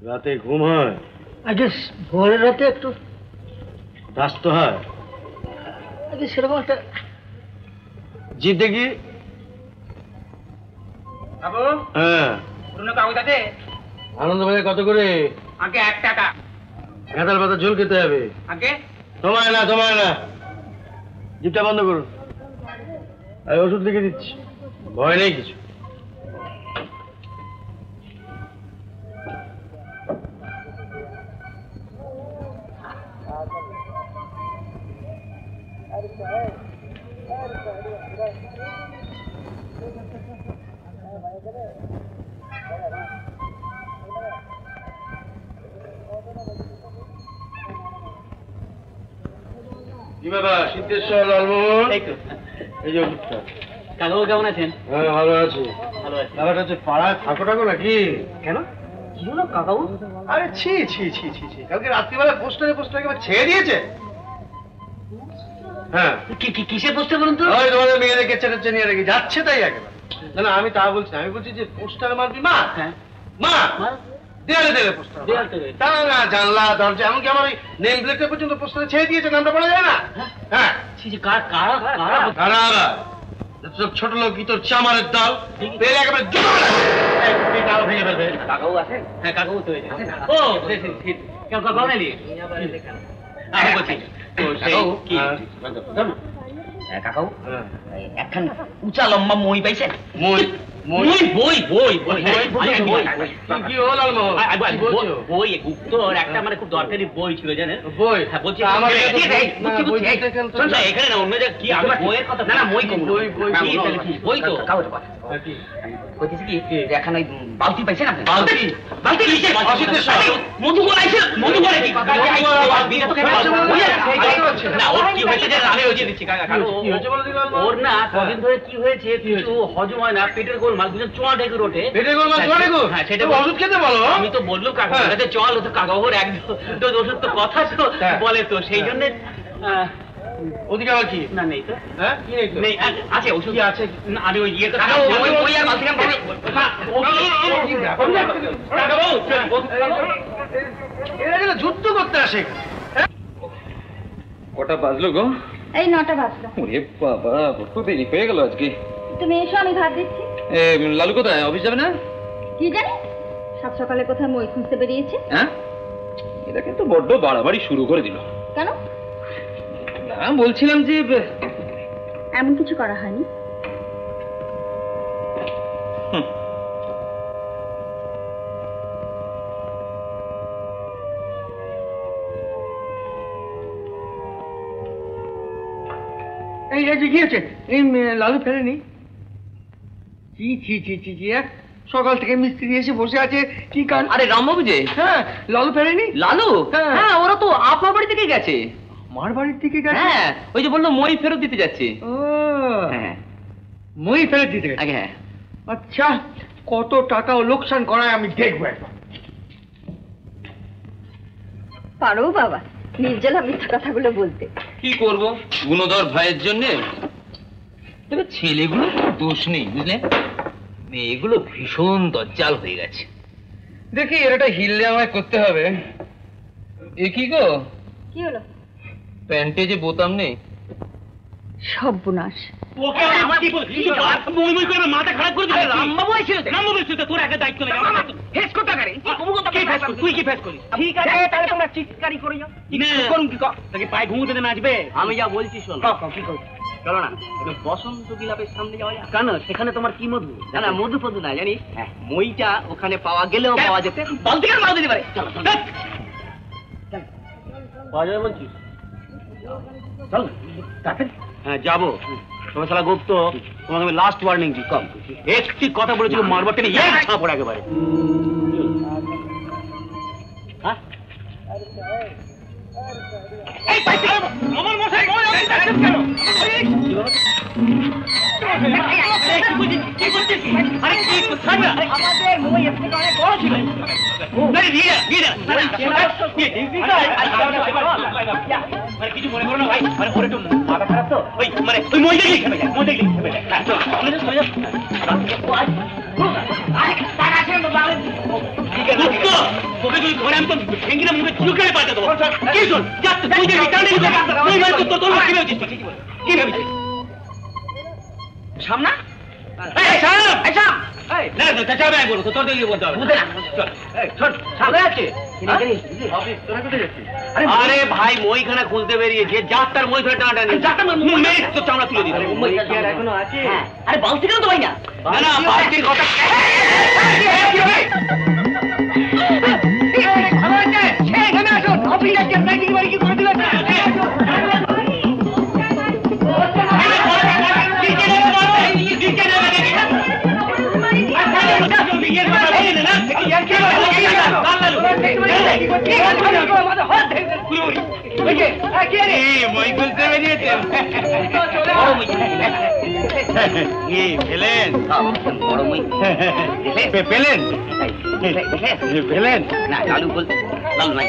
রাতে ঘুম হয়? আগে ভোরের রাতে একটু ব্যস্ত হয়। আগে সেরকম একটা জিপ দেখি। হ্যাঁ, আনন্দবাজার কত করে? আগে 1 টাকা। গাঁদাল পাতা ঝোল খেতে হবে। আগে তোমায় না, তোমায় না। জিপটা বন্ধ করুন, আমি ওষুধ লিখে দিচ্ছি। ভয় নেই কিছু। কি বাবা, সিদ্ধেশ্বর লালমোহন? এই যে ওষুধটা। কাকাও কেমন আছেন? হ্যাঁ, ভালো আছি। ভালো আছি। ব্যাপারটা হচ্ছে পাড়ায় থাকো টাকো নাকি? কেন, কি হলো কাকাও? আরে ছি ছি ছি ছি ছি, কালকে রাত্রিবেলা পোস্টারে একেবারে ছেড়ে দিয়েছে। হ্যাঁ, কিসে পোস্টে বলুন তো? ওই তোমাদের মেয়েদের কেচে টেচে নিয়ে রেখে যাচ্ছে তাই একেবারে। না না, আমি তা বলছি, আমি বলছি যে পোস্টারে মারবি মা। হ্যাঁ মা, দেয়ালে দেয়ালে পোস্টার। দেয়াল থেকে? তা না, জানলা দরজা এমনকি আমার ওই নেম প্লেটটা পর্যন্ত পোস্টারে ছেড়ে দিয়েছে, নামটা পড়া যায় না। হ্যাঁ, কারা সব ছোট লোক, কি তোর চামারের দল, পেলে একেবারে ডাল ভেঙে ফেলবে। কাকাও আছে? হ্যাঁ, কাকাও তো আছে। ও কেউ কাকাও নেই? আমি বলছি তো সেই কি কাকাও একখান উঁচা লম্বা মই পাইছেন? মই বই বই বই বই কি হল বই গুপ্তর একটা মানে খুব দরকারি বই ছিল জানেন? বই? হ্যাঁ বলছি আমার এখানে না অন্য জায়গায় কি আমি বইয়ের কথা না, মই কম বই তো বলতেছি কি এখন ওই বালতি পাইছেন আপনি? বালতি বালতি মধু বলাইছে, মধু বলে কি না, ওর কি হয়েছে আমি ওই দিচ্ছি ওর না কদিন ধরে কি হয়েছে কিছু হজম হয় না, পেটের গোলমাল, বুঝলেন, চোয়া ঢেকে ওঠে। পেটের গোলমাল, চোয়া ঢেকে? হ্যাঁ, সেটা ওষুধ খেতে বলো। আমি তো বললুম কাকা চল, ও তো কাকা ওর এক ডোজ ওষুধ তো কথা তো বলে, তো সেই জন্য ওদিকে আবার কি? না নেই তো। হ্যাঁ, কি নেই? আছে ওষুধ আছে। আমি ওই ইয়ে এরা যুদ্ধ করতে আসে। কটা বাজলো গো? এই 9টা বাজলো। ওরে বাবা, বড্ড দেরি হয়ে গেল আজকে। তুমি এসো, আমি ভাত দিচ্ছি। লালু কোথায়? অফিস যাবে না? কি জানি সাত সকালে কোথায় মই খুঁজতে বেরিয়েছে। হ্যাঁ, এটা কিন্তু বড্ড বাড়াবাড়ি শুরু করে দিল। কেন? না, বলছিলাম যে এমন কিছু করা হয়নি। এই যে কি হচ্ছে? এই লালু ফেরেনি? ছি ছি ছি ছি ছি, সকাল থেকে মিস্ত্রি এসে বসে আছে, কি কান? আরে রামবাবু যে। হ্যাঁ, লালু ফেরেনি? লালু? হ্যাঁ। হ্যাঁ, ওরা তো আপনার বাড়ি থেকে গেছে। আমার বাড়ির থেকে গেছে? হ্যাঁ, ওই যে বললো মই ফেরত দিতে যাচ্ছে। ও হ্যাঁ, মই ফেরত দিতে গেছে? হ্যাঁ। আচ্ছা, কত টাকা ও লোকসান করায় আমি দেখবো একবার। পারো বাবা নির্জলা মিথ্যা কথাগুলো বলতে। কি করব, গুণধর ভাইয়ের জন্য। তবে ছেলেগুলো দোষ নেই, বুঝলে, মেয়েগুলো ভীষণ দজ্জাল হয়ে গেছে। দেখি এর একটা হিললে আমায় করতে হবে। এ কি গো, কি হলো? প্যান্টে যে বোতাম নেই। সর্বনাশ। মাথা খারাপ করে দিলে রামবাবু এসেছিল, রামবাবু এসেছিল, তোর একটা দায়িত্ব নেই। ফেস করতে পারে তুই কি ফেস করিস? ঠিক আছে, তাহলে তোমরা চিৎকারি করে যাও। করুন কি তোকে পায়ে ঘুমোতে দেবে, নাচবে? আমি যা বলছি শোন। কি করছিস? চলো না, বসন্ত বিলাপের সামনে যাওয়া যায়। কেন, সেখানে তোমার কি মধু? না না, মধু ফধু না, জানিস মইটা ওখানে পাওয়া গেলেও পাওয়া যেতে বলতে গেলে মারা দিতে পারে। চলো পাওয়া যাবে বলছিস? চল তাড়াতাড়ি। হ্যাঁ যাবো। তোমার শালা গুপ্ত, তোমাকে আমি লাস্ট ওয়ার্নিং দিই, কম একটি কথা বলেছিল মারবার টেনে ছাপড় একেবারে। আমার মশাই কেন? আমাদের মই এর থেকে অনেক বড় ছিল। কিছু মনে করো না ভাই, মানে ওর একটু মাথা খারাপ তো, ওই মানে ওই মই দেখলি খেপে যায়, মই দেখলি খেপে যায়। তোকে তুই ঘরে আমি তো ভেঙ্গিলে মুখে চুলকালে পাল্টে দেবো কি শোন যা তুই যে টানে তুই মানে তোর তোর কি ভেবেছিস কি ভেবেছিস সামনা এই সাম এই সাম এই না না চাচা ভাই বলো তো তোর দিকে বলতে হবে বুঝে না চল এই চল সামনে আছে তোরা কোথায় যাচ্ছিস? আরে ভাই মইখানা খুলতে বেরিয়েছে যার তার মই ধরে টানা টানি যার তার মই তো চামড়া তুলে দিতে মই কি আর এখনো আছে? আরে বালতি কেন তো ভাই না না বালতির কথা এখানে আসুন অফিস আজকে প্যাকিং বাড়ি কি করে দিল মই খুলতে বেরিয়েছে পেলেন বড় মই পেলেন পেলেন না লালু বল লালু নাই